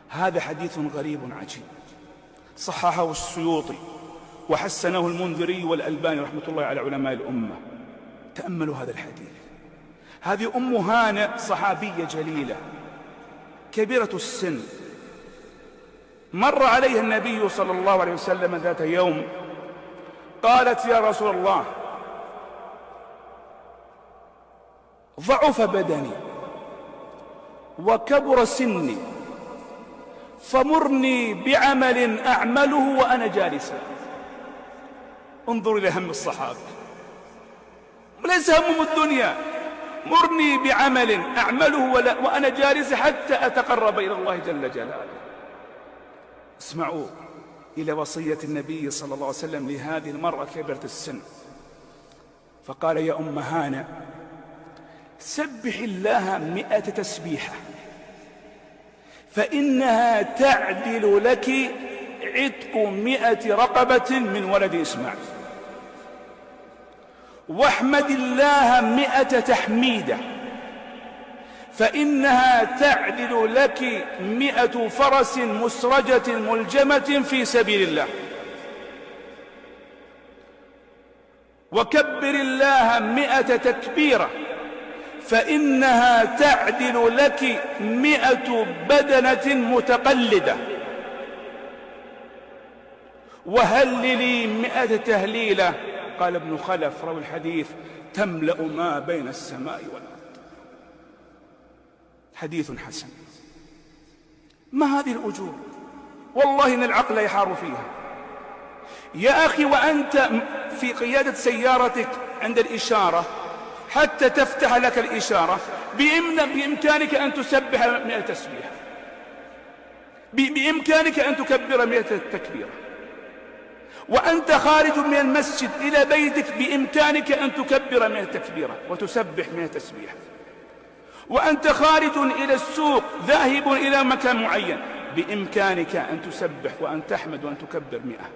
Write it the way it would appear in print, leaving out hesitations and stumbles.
هذا حديث غريب عجيب، صححه السيوطي وحسنه المنذري والألباني رحمة الله على علماء الأمة. تأملوا هذا الحديث. هذه أم هانئ صحابية جليلة كبيرة السن، مر عليها النبي صلى الله عليه وسلم ذات يوم، قالت: يا رسول الله، ضعف بدني وكبر سني، فمرني بعمل أعمله وأنا جالسة. انظر إلى هم الصحابة، ليس همهم الدنيا، مرني بعمل أعمله وأنا جالسة حتى أتقرب إلى الله جل جلاله. اسمعوا إلى وصية النبي صلى الله عليه وسلم لهذه المرأة كبيرة السن، فقال: يا أم هانئ، سبح الله 100 تسبيحة، فإنها تعدل لك عتق 100 رقبة من ولد إسماعيل. واحمد الله 100 تحميدة، فإنها تعدل لك 100 فرس مسرجة ملجمة في سبيل الله. وكبر الله 100 تكبيرة، فإنها تعدل لك 100 بدنة متقلدة. وهللي 100 تهليلة، قال ابن خلف روى الحديث: تملأ ما بين السماء والأرض. حديث حسن. ما هذه الأجور؟ والله إن العقل يحار فيها. يا أخي، وأنت في قيادة سيارتك عند الإشارة حتى تفتح لك الإشارة بإمكانك أن تسبح 100 تسبيحة، بإمكانك أن تكبر 100 تكبيرة. وأنت خارج من المسجد إلى بيتك بإمكانك أن تكبر 100 تكبيرة وتسبح 100 تسبيحة. وأنت خارج إلى السوق ذاهب إلى مكان معين بإمكانك أن تسبح وأن تحمد وأن تكبر 100.